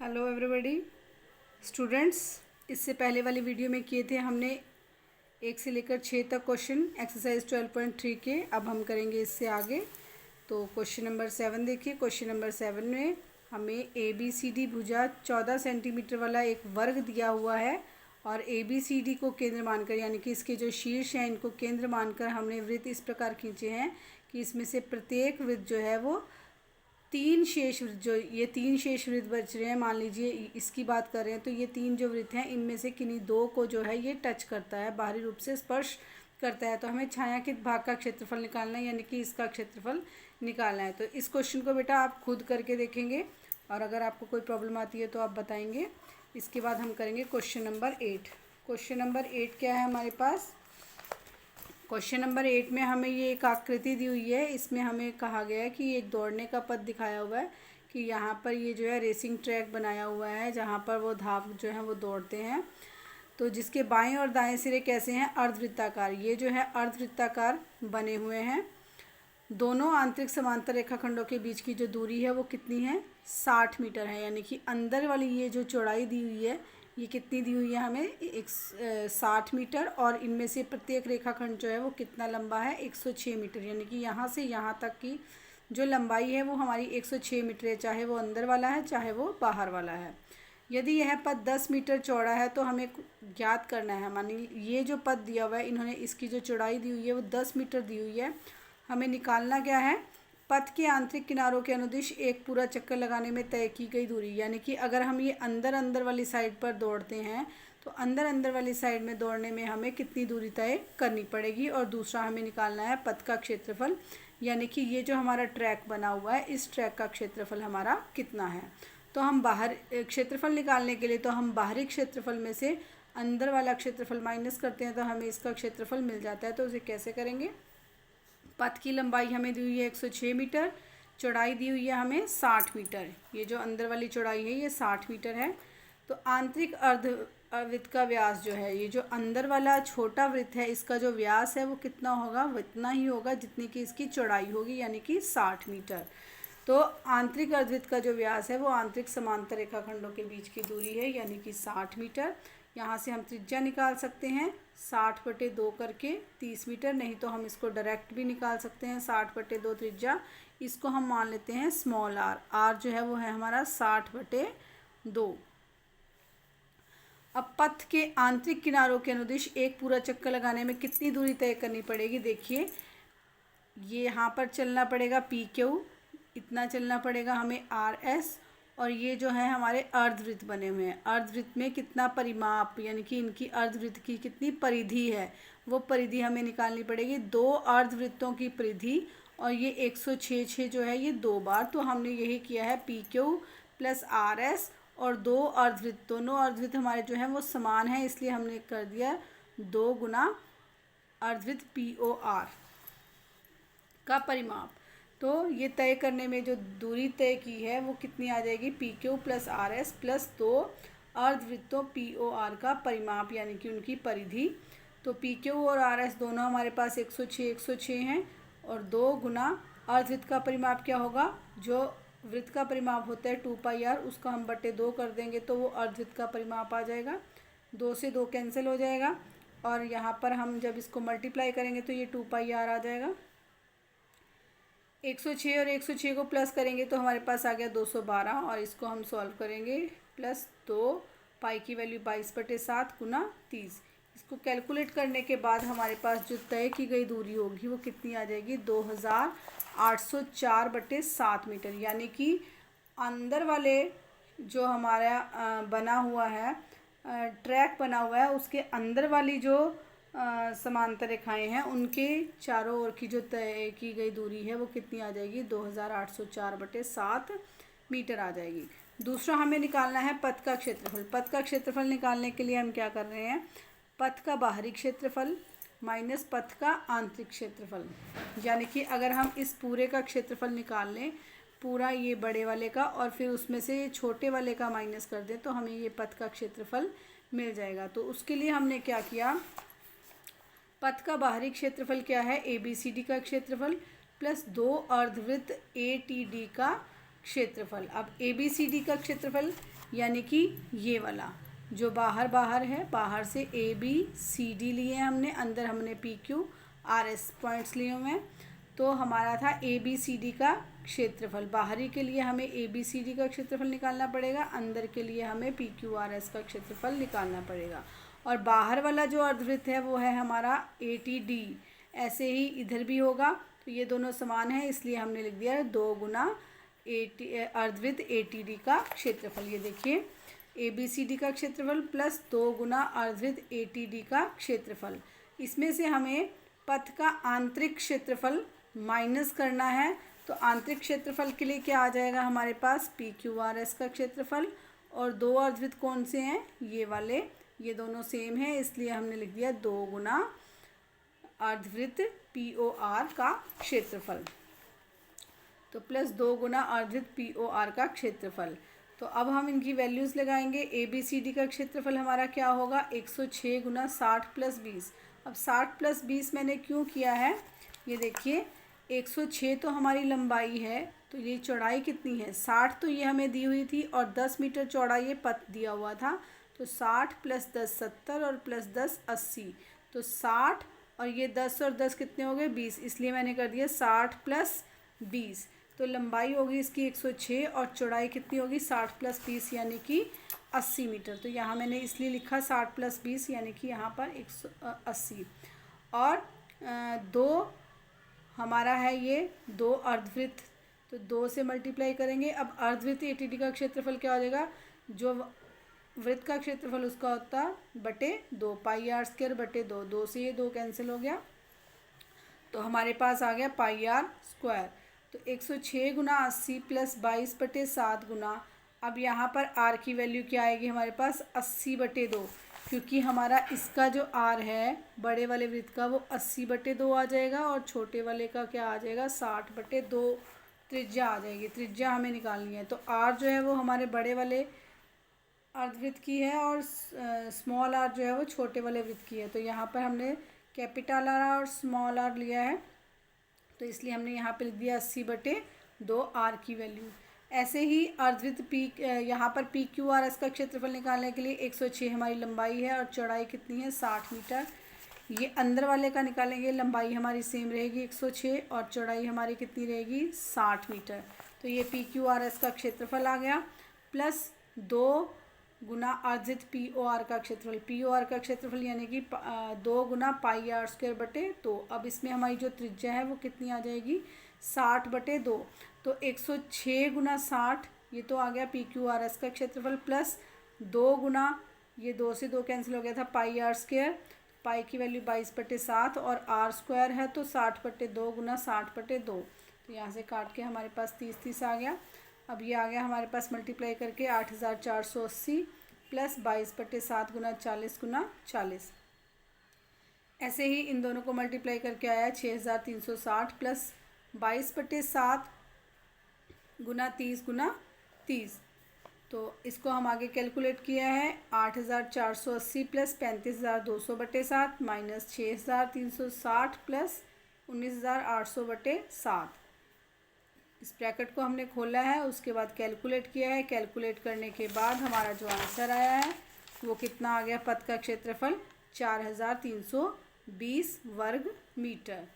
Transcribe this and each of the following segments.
Hello everybody students. इससे पहले वाली वीडियो में किए थे हमने 1 से लेकर 6 तक क्वेश्चन एक्सरसाइज 12.3 के। अब हम करेंगे इससे आगे। तो क्वेश्चन नंबर 7 देखिए। क्वेश्चन नंबर 7 में हमें ABCD भुजा 14 सेंटीमीटर वाला एक वर्ग दिया हुआ है और ABCD को केंद्र मानकर, यानी कि इसके जो शीर्ष हैं इनको केंद्र मानकर हमने वृत्त इस प्रकार खींचे हैं कि इसमें से प्रत्येक वृत्त जो है वो तीन शेष वृत्त, जो ये तीन शेष वृत्त बच रहे हैं, मान लीजिए इसकी बात कर रहे हैं, तो ये तीन जो वृत्त हैं इनमें से किन्हीं दो को जो है ये टच करता है, बाहरी रूप से स्पर्श करता है। तो हमें छायांकित भाग का क्षेत्रफल निकालना है, यानी कि इसका क्षेत्रफल निकालना है। तो इस क्वेश्चन को बेटा आप खुद करके देखेंगे और अगर आपको कोई प्रॉब्लम आती है तो आप बताएंगे। इसके बाद हम करेंगे क्वेश्चन नंबर 8। क्वेश्चन नंबर 8 क्या है हमारे पास? क्वेश्चन नंबर 8 में हमें ये एक आकृति दी हुई है। इसमें हमें कहा गया है कि एक दौड़ने का पथ दिखाया हुआ है कि यहाँ पर ये जो है रेसिंग ट्रैक बनाया हुआ है जहाँ पर वो धावक जो है वो दौड़ते हैं। तो जिसके बाएं और दाएं सिरे कैसे हैं? अर्धवृत्ताकार। ये जो है अर्धवृत्ताकार बने हुए हैं। दोनों आंतरिक समांतर रेखाखंडों के बीच की जो दूरी है वो कितनी है? 60 मीटर है। यानी कि अंदर वाली ये जो चौड़ाई दी हुई है ये कितनी दी हुई है हमें? 60 मीटर। और इनमें से प्रत्येक रेखाखंड जो है वो कितना लंबा है? 106 मीटर। यानी कि यहाँ से यहाँ तक की जो लंबाई है वो हमारी 106 मीटर है, चाहे वो अंदर वाला है चाहे वो बाहर वाला है। यदि यह पथ 10 मीटर चौड़ा है तो हमें ज्ञात करना है। मानिए ये जो पथ दिया हुआ है, इन्होंने इसकी जो चौड़ाई दी हुई है वो 10 मीटर दी हुई है। हमें निकालना क्या है? पथ के आंतरिक किनारों के अनुदिश एक पूरा चक्कर लगाने में तय की गई दूरी। यानी कि अगर हम ये अंदर वाली साइड पर दौड़ते हैं तो अंदर वाली साइड में दौड़ने में हमें कितनी दूरी तय करनी पड़ेगी। और दूसरा हमें निकालना है पथ का क्षेत्रफल, यानी कि ये जो हमारा ट्रैक बना हुआ है इस ट्रैक का क्षेत्रफल हमारा कितना है। तो हम बाहर क्षेत्रफल निकालने के लिए तो हम बाहरी क्षेत्रफल में से अंदर वाला क्षेत्रफल माइनस करते हैं तो हमें इसका क्षेत्रफल मिल जाता है। तो उसे कैसे करेंगे? पथ की लंबाई हमें दी हुई है 106 मीटर, चौड़ाई दी हुई है हमें 60 मीटर। ये जो अंदर वाली चौड़ाई है ये 60 मीटर है। तो आंतरिक अर्धवृत्त का व्यास जो है, ये जो अंदर वाला छोटा वृत्त है इसका जो व्यास है वो कितना होगा? उतना ही होगा जितनी कि इसकी चौड़ाई होगी, यानी कि 60 मीटर। तो आंतरिक अर्धवृत्त का जो व्यास है वो आंतरिक समांतर रेखाखंडों के बीच की दूरी है, यानी कि 60 मीटर। यहाँ से हम त्रिज्या निकाल सकते हैं 60/2 करके 30 मीटर, नहीं तो हम इसको डायरेक्ट भी निकाल सकते हैं 60/2 त्रिज्या। इसको हम मान लेते हैं स्मॉल आर। आर जो है वो है हमारा 60/2। अब पथ के आंतरिक किनारों के अनुदिश एक पूरा चक्कर लगाने में कितनी दूरी तय करनी पड़ेगी? देखिए ये यहाँ पर चलना पड़ेगा PQ, इतना चलना पड़ेगा हमें RS, और ये जो है हमारे अर्धवृत्त बने हुए हैं। अर्धवृत्त में कितना परिमाप, यानी कि इनकी अर्धवृत्त की कितनी परिधि है वो परिधि हमें निकालनी पड़ेगी। 2 अर्धवृत्तों की परिधि और ये 106 जो है ये 2 बार। तो हमने यही किया है PQ + RS और 2 अर्धवृत्त, दोनों अर्धवृत्त हमारे जो हैं वो समान है, इसलिए हमने कर दिया 2 गुना अर्धवृत्त POR का परिमाप। तो ये तय करने में जो दूरी तय की है वो कितनी आ जाएगी? PQ + RS + 2 अर्धवृत्तों POR का परिमाप, यानी कि उनकी परिधि। तो PQ और RS दोनों हमारे पास 106 हैं और 2 गुना अर्धवृत्त का परिमाप क्या होगा? जो वृत्त का परिमाप होता है 2πr, उसका हम बटे 2 कर देंगे तो वो अर्धवृत्त का परिमाप आ जाएगा। 2 से 2 कैंसिल हो जाएगा और यहाँ पर हम जब इसको मल्टीप्लाई करेंगे तो ये 2πr आ जाएगा। 106 और 106 को प्लस करेंगे तो हमारे पास आ गया 212, और इसको हम सॉल्व करेंगे +2 पाई की वैल्यू 22/7 गुना 30। इसको कैलकुलेट करने के बाद हमारे पास जो तय की गई दूरी होगी वो कितनी आ जाएगी? 2804/7 मीटर। यानी कि अंदर वाले जो हमारा बना हुआ है ट्रैक बना हुआ है उसके अंदर वाली जो समांतर रेखाएं हैं उनके चारों ओर की जो तय की गई दूरी है वो कितनी आ जाएगी? 2804/7 मीटर आ जाएगी। दूसरा हमें निकालना है पथ का क्षेत्रफल। पथ का क्षेत्रफल निकालने के लिए हम क्या कर रहे हैं? पथ का बाहरी क्षेत्रफल माइनस पथ का आंतरिक क्षेत्रफल। यानी कि अगर हम इस पूरे का क्षेत्रफल निकाल लें, पूरा ये बड़े वाले का, और फिर उसमें से छोटे वाले का माइनस कर दें तो हमें ये पथ का क्षेत्रफल मिल जाएगा। तो उसके लिए हमने क्या किया? पथ का बाहरी क्षेत्रफल क्या है? ABCD का क्षेत्रफल + 2 अर्धवृत्त ATD का क्षेत्रफल। अब ए बी सी डी का क्षेत्रफल यानी कि ये वाला जो बाहर बाहर है, बाहर से ए बी सी डी लिए हैं हमने, अंदर हमने P Q R S points लिए हुए हैं। तो हमारा था ए बी सी डी का क्षेत्रफल। बाहरी के लिए हमें ए बी सी डी का क्षेत्रफल निकालना पड़ेगा, अंदर के लिए हमें पी क्यू आर एस का क्षेत्रफल निकालना पड़ेगा। और बाहर वाला जो अर्धवृत्त है वो है हमारा ए टी डी। ऐसे ही इधर भी होगा, तो ये दोनों समान है, इसलिए हमने लिख दिया 2 गुना अर्धवृत्त ए टी डी का क्षेत्रफल। ये देखिए ए बी सी डी का क्षेत्रफल प्लस 2 गुना अर्धवृत्त ए टी डी का क्षेत्रफल। इसमें से हमें पथ का आंतरिक क्षेत्रफल माइनस करना है। तो आंतरिक क्षेत्रफल के लिए क्या आ जाएगा हमारे पास, पी क्यू आर एस का क्षेत्रफल। और 2 अर्धवृत्त कौन से हैं, ये वाले, ये दोनों सेम है, इसलिए हमने लिख दिया 2 गुना अर्धवृत्त पी ओ आर का क्षेत्रफल। तो प्लस 2 गुना अर्धवृत्त पी ओ आर का क्षेत्रफल। तो अब हम इनकी वैल्यूज़ लगाएंगे। ए बी सी डी का क्षेत्रफल हमारा क्या होगा, 106 गुना 60 प्लस 20। अब 60 प्लस 20 मैंने क्यों किया है, ये देखिए 106 तो हमारी लंबाई है, तो ये चौड़ाई कितनी है 60, तो ये हमें दी हुई थी, और 10 मीटर चौड़ा ये पथ दिया हुआ था। तो 60 प्लस 10 70 और प्लस 10 80। तो 60 और ये 10 और 10 कितने हो गए 20, इसलिए मैंने कर दिया 60 प्लस 20। तो लंबाई होगी इसकी 106 और चौड़ाई कितनी होगी 60 प्लस 20 यानी कि 80 मीटर। तो यहाँ मैंने इसलिए लिखा 60 प्लस 20 यानी कि यहाँ पर 180। और 2 हमारा है ये 2 अर्धवृत्त, तो 2 से मल्टीप्लाई करेंगे। अब अर्धवृत्त ए टी डी का क्षेत्रफल क्या हो जाएगा, जो वृत्त का क्षेत्रफल उसका होता बटे 2 पाई आर स्क्वायर बटे 2। 2 से ये 2 कैंसिल हो गया, तो हमारे पास आ गया पाई आर स्क्वायर। तो 106 गुना 80 प्लस 22 बटे 7 गुना, अब यहाँ पर आर की वैल्यू क्या आएगी हमारे पास 80 बटे 2, क्योंकि हमारा इसका जो आर है बड़े वाले वृत्त का वो 80 बटे 2 आ जाएगा, और छोटे वाले का क्या आ जाएगा 60 बटे 2 त्रिज्या आ जाएगी। त्रिज्या हमें निकालनी है, तो आर जो है वो हमारे बड़े वाले अर्धवृत्त की है, और स्मॉल आर जो है वो छोटे वाले वृत्त की है। तो यहाँ पर हमने कैपिटल आर और स्मॉल आर लिया है, तो इसलिए हमने यहाँ पे लिख दिया 80 बटे 2 आर की वैल्यू। ऐसे ही अर्धवृत्त पी, यहाँ पर पी क्यू आर एस का क्षेत्रफल निकालने के लिए 106 हमारी लंबाई है और चौड़ाई कितनी है 60 मीटर। ये अंदर वाले का निकालेंगे, लंबाई हमारी सेम रहेगी 106 और चौड़ाई हमारी कितनी रहेगी 60 मीटर। तो ये पी क्यू आर एस का क्षेत्रफल आ गया, प्लस 2 गुना अर्धवृत्त पी ओ आर का क्षेत्रफल। पी ओ आर का क्षेत्रफल यानी कि 2 गुना पाई आर स्क्वायर बटे 2। अब इसमें हमारी जो त्रिज्या है वो कितनी आ जाएगी 60 बटे 2। तो 106 गुना 60 ये तो आ गया पी क्यू आर एस का क्षेत्रफल, प्लस 2 गुना ये 2 से 2 कैंसिल हो गया था पाई आर स्क्वायर, पाई की वैल्यू 22 बटे 7 और आर स्क्वायर है तो 60 बटे 2 गुना 60 बटे 2। तो यहाँ से काट के हमारे पास 30 आ गया। अब ये आ गया हमारे पास मल्टीप्लाई करके 8480 प्लस 22 बटे 7 गुना 40 गुना 40। ऐसे ही इन दोनों को मल्टीप्लाई करके आया 6360 प्लस 22 बटे 7 गुना 30 गुना 30। तो इसको हम आगे कैलकुलेट किया है 8480 प्लस 35200 बटे 7 माइनस 6360 प्लस 19800 बटे 7। इस ब्रैकेट को हमने खोला है, उसके बाद कैलकुलेट किया है। कैलकुलेट करने के बाद हमारा जो आंसर आया है वो कितना आ गया, पथ का क्षेत्रफल 4320 वर्ग मीटर।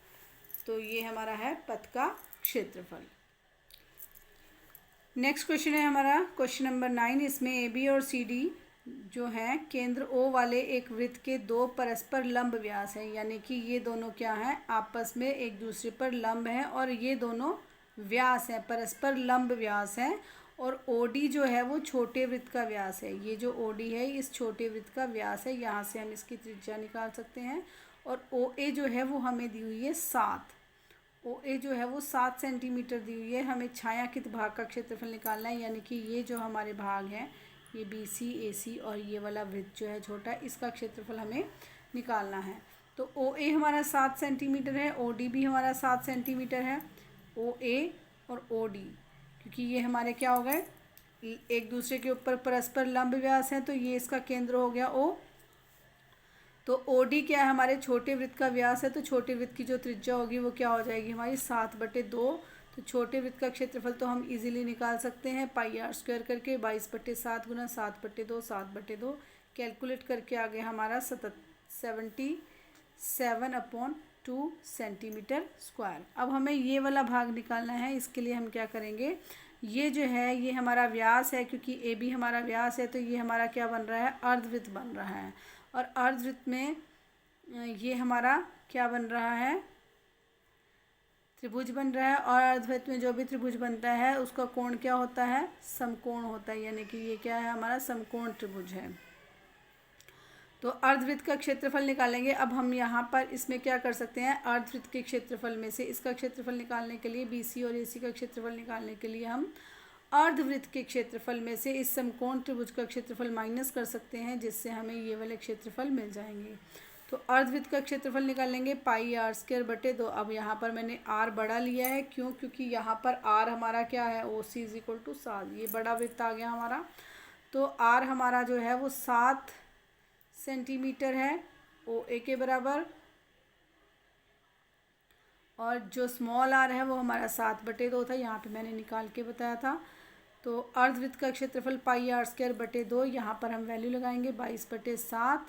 तो ये हमारा है पथ का क्षेत्रफल। नेक्स्ट क्वेश्चन है हमारा क्वेश्चन नंबर 9। इसमें ए बी और सी डी जो हैं केंद्र ओ वाले एक वृत्त के 2 परस्पर लंब व्यास हैं, यानी कि ये दोनों क्या हैं आपस में एक दूसरे पर लंब हैं, और ये दोनों व्यास है, परस्पर लंब व्यास है। और ओडी जो है वो छोटे वृत्त का व्यास है। ये जो ओडी है इस छोटे वृत्त का व्यास है, यहाँ से हम इसकी त्रिज्या निकाल सकते हैं। और ओ ए जो है वो हमें दी हुई है 7, ओ ए जो है वो 7 सेंटीमीटर दी हुई है। हमें छायांकित भाग का क्षेत्रफल निकालना है, यानी कि ये जो हमारे भाग हैं ये बी सी ए सी और ये वाला वृत्त जो है छोटा, इसका क्षेत्रफल हमें निकालना है। तो ओ ए हमारा 7 सेंटीमीटर है, ओ डी भी हमारा 7 सेंटीमीटर है। ओ ए और ओ डी क्योंकि ये हमारे क्या हो गए एक दूसरे के ऊपर परस्पर लंब व्यास हैं, तो ये इसका केंद्र हो गया ओ। तो ओ डी क्या है हमारे छोटे वृत्त का व्यास है, तो छोटे वृत्त की जो त्रिज्या होगी वो क्या हो जाएगी हमारी 7/2। तो छोटे वृत्त का क्षेत्रफल तो हम इजीली निकाल सकते हैं पाई आर स्क्वायर करके 22/7 गुना 7/2 7/2 कैलकुलेट करके आ गया हमारा 77/2 सेंटीमीटर स्क्वायर। अब हमें ये वाला भाग निकालना है। इसके लिए हम क्या करेंगे, ये जो है ये हमारा व्यास है, क्योंकि ए बी हमारा व्यास है तो ये हमारा क्या बन रहा है, अर्धवृत्त बन रहा है। और अर्धवृत्त में ये हमारा क्या बन रहा है, त्रिभुज बन रहा है। और अर्धवृत्त में जो भी त्रिभुज बनता है उसका कोण क्या होता है, समकोण होता है, यानी कि ये क्या है, हमारा समकोण त्रिभुज है। तो अर्धवृत्त का क्षेत्रफल निकालेंगे। अब हम यहाँ पर इसमें क्या कर सकते हैं, अर्धवृत्त के क्षेत्रफल में से इसका क्षेत्रफल निकालने के लिए, BC और AC का क्षेत्रफल निकालने के लिए हम अर्धवृत्त के क्षेत्रफल में से इस समकोण त्रिभुज का क्षेत्रफल माइनस कर सकते हैं, जिससे हमें ये वाले क्षेत्रफल मिल जाएंगे। तो अर्धवृत्त का क्षेत्रफल निकालेंगे पाई आर स्क्वायर बटे 2। अब यहाँ पर मैंने आर बड़ा लिया है, क्यों, क्योंकि यहाँ पर आर हमारा क्या है, OC = 7, ये बड़ा वृत्त आ गया हमारा। तो आर हमारा जो है वो 7 सेंटीमीटर है OA के बराबर, और जो स्मॉल आर है वो हमारा 7/2 था, यहाँ पे मैंने निकाल के बताया था। तो अर्धवृत्त का क्षेत्रफल पाई आर स्क्वायर बटे 2, यहाँ पर हम वैल्यू लगाएंगे 22/7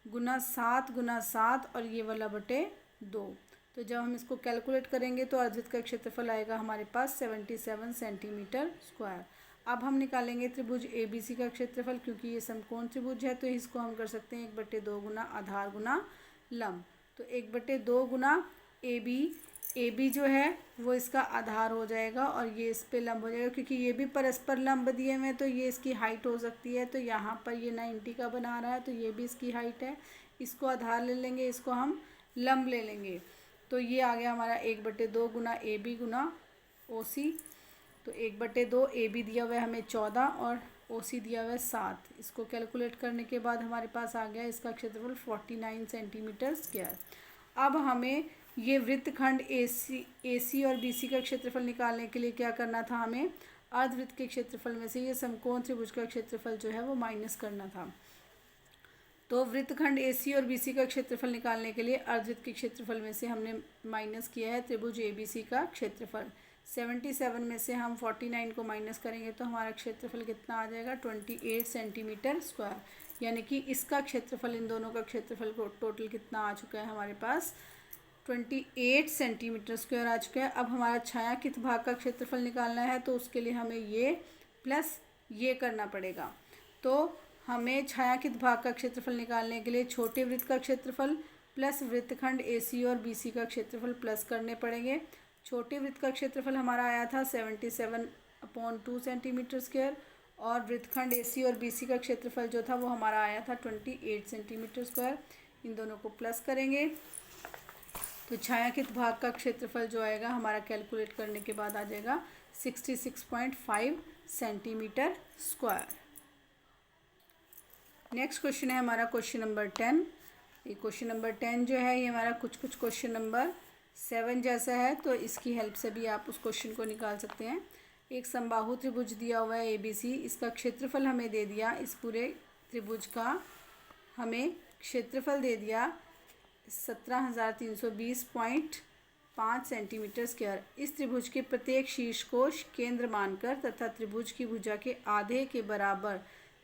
गुना 7 गुना 7 और ये वाला बटे 2। तो जब हम इसको कैलकुलेट करेंगे तो अर्धवृत्त का क्षेत्रफल आएगा हमारे पास 77 सेंटीमीटर स्क्वायर। अब हम निकालेंगे त्रिभुज ABC का क्षेत्रफल, क्योंकि ये समकोण त्रिभुज है तो इसको हम कर सकते हैं 1/2 गुना आधार गुना लंब। तो 1/2 गुना AB जो है वो इसका आधार हो जाएगा और ये इस पे लंब हो जाएगा, क्योंकि ये भी परस्पर लंब दिए हुए हैं तो ये इसकी हाइट हो सकती है। तो यहाँ पर ये 90 का बना रहा है तो ये भी इसकी हाइट है, इसको आधार ले लेंगे, इसको हम लंब ले लेंगे। तो ये आ गया हमारा 1/2 गुना AB गुना OC। तो 1/2 AB दिया हुआ है हमें 14 और OC दिया हुआ है 7। इसको कैलकुलेट करने के बाद हमारे पास आ गया इसका क्षेत्रफल 49 सेंटीमीटर स्क्वायर। अब हमें ये वृत्तखंड AC और BC का क्षेत्रफल निकालने के लिए क्या करना था, हमें अर्धवृत्त के क्षेत्रफल में से ये समकोण त्रिभुज का क्षेत्रफल जो है वो माइनस करना था। तो वृत्तखंड AC और BC का क्षेत्रफल निकालने के लिए अर्धवृत्त के क्षेत्रफल में से हमने माइनस किया है त्रिभुज ABC का क्षेत्रफल। 77 में से हम 49 को माइनस करेंगे तो हमारा क्षेत्रफल कितना आ जाएगा, 28 सेंटीमीटर स्क्वायर। यानी कि इसका क्षेत्रफल, इन दोनों का क्षेत्रफल को टोटल कितना आ चुका है हमारे पास, 28 सेंटीमीटर स्क्वायर आ चुका है। अब हमारा छायांकित भाग का क्षेत्रफल निकालना है तो उसके लिए हमें ये प्लस ये करना पड़ेगा। तो हमें छायांकित भाग का क्षेत्रफल निकालने के लिए छोटे वृत्त का क्षेत्रफल प्लस वृत्तखंड AC और BC का क्षेत्रफल प्लस करने पड़ेंगे। छोटे वृत्त का क्षेत्रफल हमारा आया था 77/2 सेंटीमीटर स्क्वायर और वृत्तखंड AC और BC का क्षेत्रफल जो था वो हमारा आया था 28 सेंटीमीटर स्क्वायर। इन दोनों को प्लस करेंगे तो छायांकित भाग का क्षेत्रफल जो आएगा हमारा कैलकुलेट करने के बाद आ जाएगा 66.5 सेंटीमीटर स्क्वायर। नेक्स्ट क्वेश्चन है हमारा क्वेश्चन नंबर 10। ये क्वेश्चन नंबर 10 जो है ये हमारा कुछ क्वेश्चन नंबर 7 जैसा है, तो इसकी हेल्प से भी आप उस क्वेश्चन को निकाल सकते हैं। एक समबाहु त्रिभुज दिया हुआ है ABC, इसका क्षेत्रफल हमें दे दिया, इस पूरे त्रिभुज का हमें क्षेत्रफल दे दिया 17,320.5 सेंटीमीटर स्क्वायर। इस त्रिभुज के प्रत्येक शीर्ष को केंद्र मानकर तथा त्रिभुज की भुजा के आधे के बराबर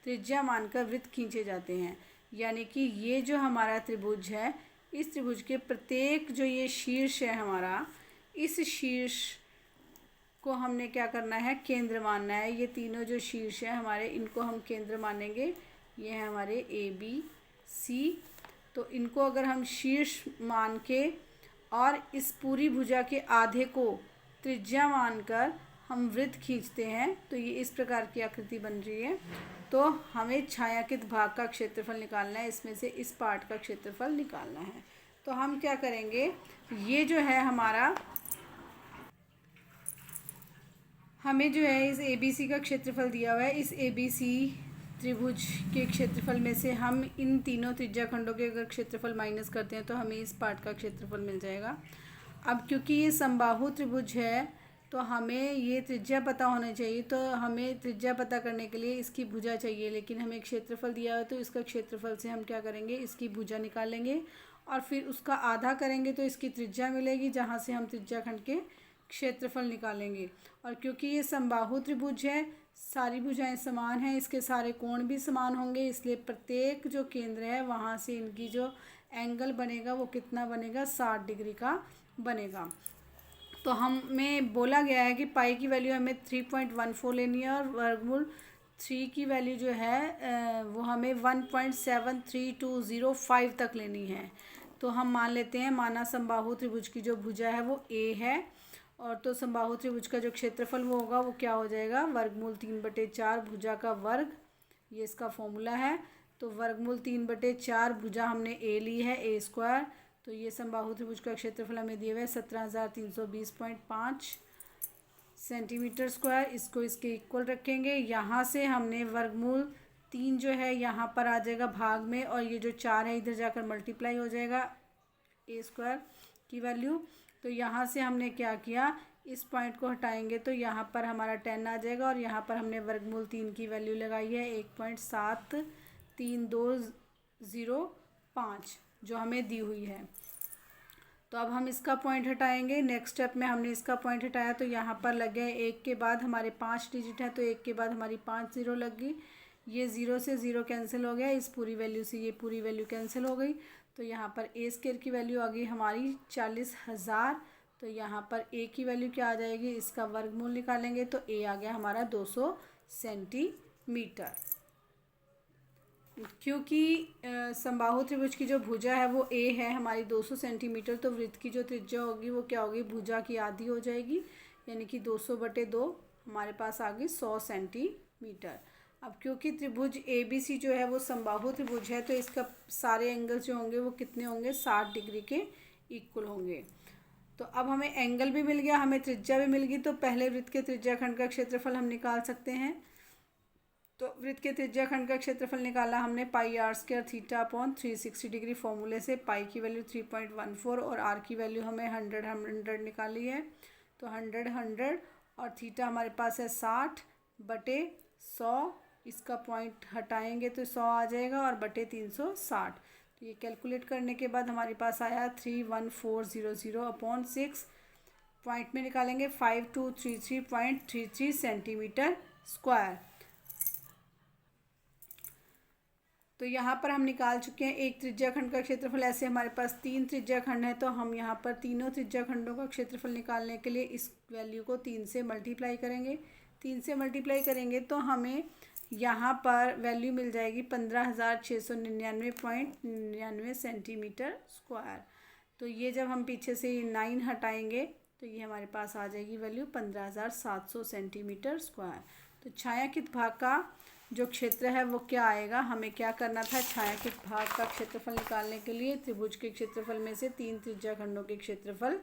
त्रिज्या मानकर वृत्त खींचे जाते हैं। यानी कि ये जो हमारा त्रिभुज है, इस त्रिभुज के प्रत्येक जो ये शीर्ष है हमारा, इस शीर्ष को हमने क्या करना है, केंद्र मानना है। ये तीनों जो शीर्ष है हमारे, इनको हम केंद्र मानेंगे। ये हैं हमारे ABC। तो इनको अगर हम शीर्ष मान के और इस पूरी भुजा के आधे को त्रिज्या मानकर हम वृत्त खींचते हैं तो ये इस प्रकार की आकृति बन रही है। तो हमें छायांकित भाग का क्षेत्रफल निकालना है, इसमें से इस पार्ट का क्षेत्रफल निकालना है। तो हम क्या करेंगे, ये जो है हमारा, हमें जो है इस ABC का क्षेत्रफल दिया हुआ है, इस ABC त्रिभुज के क्षेत्रफल में से हम इन तीनों त्रिज्या खंडों के अगर क्षेत्रफल माइनस करते हैं तो हमें इस पार्ट का क्षेत्रफल मिल जाएगा। अब क्योंकि ये समबाहु त्रिभुज है तो हमें ये त्रिज्या पता होना चाहिए, तो हमें त्रिज्या पता करने के लिए इसकी भुजा चाहिए, लेकिन हमें क्षेत्रफल दिया है तो इसका क्षेत्रफल से हम क्या करेंगे, इसकी भुजा निकालेंगे और फिर उसका आधा करेंगे तो इसकी त्रिज्या मिलेगी, जहाँ से हम त्रिज्या खंड के क्षेत्रफल निकालेंगे। और क्योंकि ये समबाहु त्रिभुज है, सारी भुजाएं समान हैं, इसके सारे कोण भी समान होंगे, इसलिए प्रत्येक जो केंद्र है वहाँ से इनकी जो एंगल बनेगा वो कितना बनेगा, 60 डिग्री का बनेगा। तो हमें बोला गया है कि पाई की वैल्यू हमें 3.14 लेनी है और वर्गमूल 3 की वैल्यू जो है वो हमें 1.73205 तक लेनी है। तो हम मान लेते हैं, माना समबाहु त्रिभुज की जो भुजा है वो ए है, और तो समबाहु त्रिभुज का जो क्षेत्रफल वो होगा वो क्या हो जाएगा, वर्गमूल 3/4 भुजा का वर्ग, ये इसका फॉर्मूला है। तो वर्गमूल 3/4 भुजा हमने ए ली है, ए स्क्वायर। तो ये समबाहु त्रिभुज का क्षेत्रफल हमें दिए हुए है 17,320.5 सेंटीमीटर स्क्वायर। इसको इसके इक्वल रखेंगे। यहाँ से हमने वर्गमूल 3 जो है यहाँ पर आ जाएगा भाग में, और ये जो 4 है इधर जाकर मल्टीप्लाई हो जाएगा ए स्क्वायर की वैल्यू। तो यहाँ से हमने क्या किया, इस पॉइंट को हटाएंगे तो यहाँ पर हमारा 10 आ जाएगा, और यहाँ पर हमने वर्गमूल 3 की वैल्यू लगाई है 1.73205 जो हमें दी हुई है। तो अब हम इसका पॉइंट हटाएंगे। नेक्स्ट स्टेप में हमने इसका पॉइंट हटाया तो यहाँ पर लग गए, एक के बाद हमारे 5 डिजिट है तो एक के बाद हमारी 5 ज़ीरो लग गई। ये ज़ीरो से ज़ीरो कैंसिल हो गया, इस पूरी वैल्यू से ये पूरी वैल्यू कैंसिल हो गई। तो यहाँ पर ए स्क्वायर की वैल्यू आ गई हमारी 40,000। तो यहाँ पर ए की वैल्यू क्या आ जाएगी, इसका वर्गमूल निकालेंगे तो ए आ गया हमारा 200 सेंटीमीटर। क्योंकि समबाहु त्रिभुज की जो भुजा है वो ए है हमारी 200 सेंटीमीटर, तो वृत्त की जो त्रिज्या होगी वो क्या होगी, भुजा की आधी हो जाएगी, यानी कि 200/2 हमारे पास आ गई 100 सेंटीमीटर। अब क्योंकि त्रिभुज ए बी सी जो है वो समबाहु त्रिभुज है, तो इसका सारे एंगल्स जो होंगे वो कितने होंगे, 60 डिग्री के इक्वल होंगे। तो अब हमें एंगल भी मिल गया, हमें त्रिज्या भी मिल गई। तो पहले वृत्त के त्रिज्याखंड का क्षेत्रफल हम निकाल सकते हैं। तो वृत्त के त्रिज्याखंड का क्षेत्रफल निकाला हमने πr² θ/360 डिग्री फॉर्मूले से। पाई की वैल्यू 3.14 और आर की वैल्यू हमें 100 निकाली है। तो 100 और थीटा हमारे पास है 60/100। इसका पॉइंट हटाएंगे तो 100 आ जाएगा और बटे 360। तो ये कैलकुलेट करने के बाद हमारे पास आया 31400/6। पॉइंट में निकालेंगे 5233.33 सेंटीमीटर स्क्वायर। तो यहाँ पर हम निकाल चुके हैं एक त्रिज्याखंड का क्षेत्रफल। ऐसे हमारे पास 3 त्रिज्याखंड है, तो हम यहाँ पर तीनों त्रिज्याखंडों का क्षेत्रफल निकालने के लिए इस वैल्यू को 3 से मल्टीप्लाई करेंगे। 3 से मल्टीप्लाई करेंगे तो हमें यहाँ पर वैल्यू मिल जाएगी 15,699.99 सेंटीमीटर स्क्वायर। तो ये जब हम पीछे से 9 हटाएंगे तो ये हमारे पास आ जाएगी वैल्यू 15,700 सेंटीमीटर स्क्वायर। तो छायांकित भाग का जो क्षेत्र है वो क्या आएगा, हमें क्या करना था, छायांकित भाग का क्षेत्रफल निकालने के लिए त्रिभुज के क्षेत्रफल में से 3 त्रिज्याखंडों के क्षेत्रफल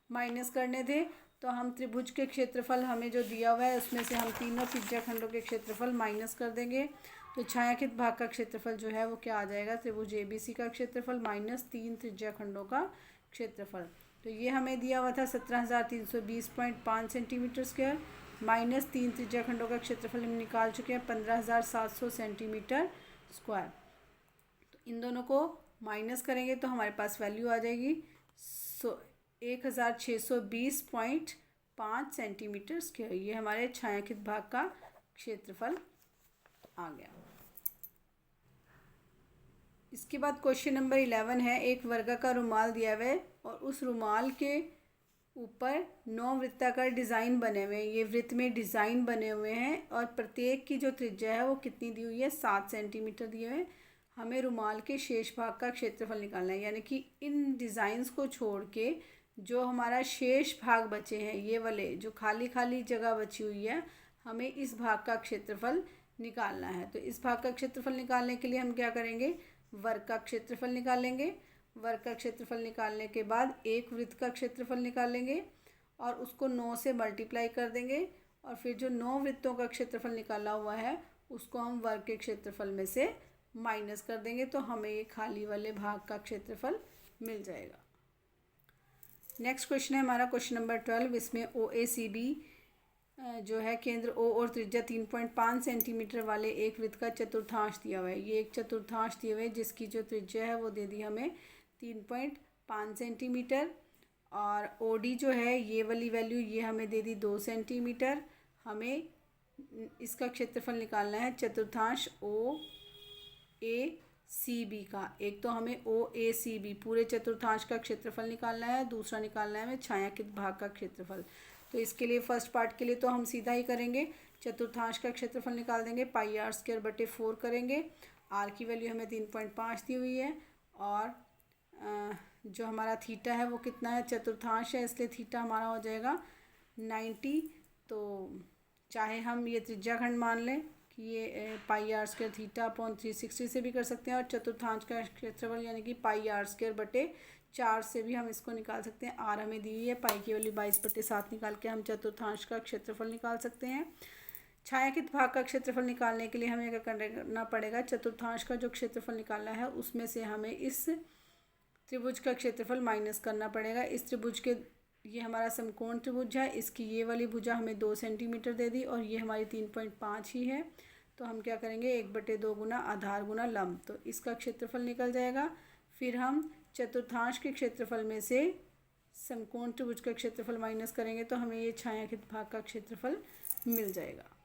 माइनस करने थे। तो हम त्रिभुज के क्षेत्रफल हमें जो दिया हुआ है उसमें से हम तीनों त्रिज्याखंडों के क्षेत्रफल माइनस कर देंगे। तो छायांकित भाग का क्षेत्रफल जो है वो क्या आ जाएगा, त्रिभुज ABC का क्षेत्रफल माइनस 3 त्रिज्याखंडों का क्षेत्रफल। तो ये हमें दिया हुआ था 17,320.5 सेंटीमीटर स्क्वायर, माइनस 3 त्रिज्याखंडों का क्षेत्रफल हम निकाल चुके हैं 15,700 सेंटीमीटर स्क्वायर। तो इन दोनों को माइनस करेंगे तो हमारे पास वैल्यू आ जाएगी 1,620.5 सेंटीमीटर स्क्वायर। ये हमारे छायांकित भाग का क्षेत्रफल आ गया। इसके बाद क्वेश्चन नंबर 11 है, एक वर्गाकार रुमाल दिया हुआ है और उस रुमाल के ऊपर 9 वृत्ताकार डिज़ाइन बने हुए हैं। ये वृत्त में डिज़ाइन बने हुए हैं और प्रत्येक की जो त्रिज्या है वो कितनी दी हुई है, 7 सेंटीमीटर दिए हुए हैं। हमें रुमाल के शेष भाग का क्षेत्रफल निकालना है, यानी कि इन डिज़ाइंस को छोड़ के जो हमारा शेष भाग बचे हैं, ये वाले जो खाली खाली जगह बची हुई है, हमें इस भाग का क्षेत्रफल निकालना है। तो इस भाग का क्षेत्रफल निकालने के लिए हम क्या करेंगे, वर्ग का क्षेत्रफल निकालेंगे। वर्ग का क्षेत्रफल निकालने के बाद एक वृत्त का क्षेत्रफल निकालेंगे और उसको 9 से मल्टीप्लाई कर देंगे, और फिर जो 9 वृत्तों का क्षेत्रफल निकाला हुआ है उसको हम वर्ग के क्षेत्रफल में से माइनस कर देंगे, तो हमें ये खाली वाले भाग का क्षेत्रफल मिल जाएगा। नेक्स्ट क्वेश्चन है हमारा क्वेश्चन नंबर 12। इसमें OACB जो है केंद्र O और त्रिज्या 3.5 सेंटीमीटर वाले एक वृत्त का चतुर्थांश दिया हुआ है। ये एक चतुर्थांश दिए हुए है जिसकी जो त्रिज्या है वो दे दी हमें 3.5 सेंटीमीटर, और OD जो है ये वाली वैल्यू ये हमें दे दी 2 सेंटीमीटर। हमें इसका क्षेत्रफल निकालना है चतुर्थांश OACB का। एक तो हमें OACB पूरे चतुर्थांश का क्षेत्रफल निकालना है, दूसरा निकालना है हमें छायांकित भाग का क्षेत्रफल। तो इसके लिए फर्स्ट पार्ट के लिए तो हम सीधा ही करेंगे, चतुर्थांश का क्षेत्रफल निकाल देंगे, पाई आर स्क्वायर बटे 4 करेंगे। आर की वैल्यू हमें 3.5 दी हुई है और जो हमारा थीटा है वो कितना है, चतुर्थांश है इसलिए थीटा हमारा हो जाएगा 90। तो चाहे हम ये त्रिज्याखंड मान लें कि ये पाई आर स्क्वायर थीटा अपॉन 360 से भी कर सकते हैं, और चतुर्थांश का क्षेत्रफल यानी कि पाई आर स्क्वायर बटे 4 से भी हम इसको निकाल सकते हैं। आर हमें दी हुई है, पाई की वैल्यू 22/7 निकाल के हम चतुर्थांश का क्षेत्रफल निकाल सकते हैं। छायांकित भाग का क्षेत्रफल निकालने के लिए हमें क्या करना पड़ेगा, चतुर्थांश का जो क्षेत्रफल निकालना है उसमें से हमें इस त्रिभुज का क्षेत्रफल माइनस करना पड़ेगा। इस त्रिभुज के, ये हमारा समकोण त्रिभुज है, इसकी ये वाली भुजा हमें 2 सेंटीमीटर दे दी और ये हमारी 3.5 ही है। तो हम क्या करेंगे, 1/2 गुना आधार गुना लंब, तो इसका क्षेत्रफल निकल जाएगा। फिर हम चतुर्थांश के क्षेत्रफल में से समकोण त्रिभुज का क्षेत्रफल माइनस करेंगे तो हमें ये छायांकित भाग का क्षेत्रफल मिल जाएगा।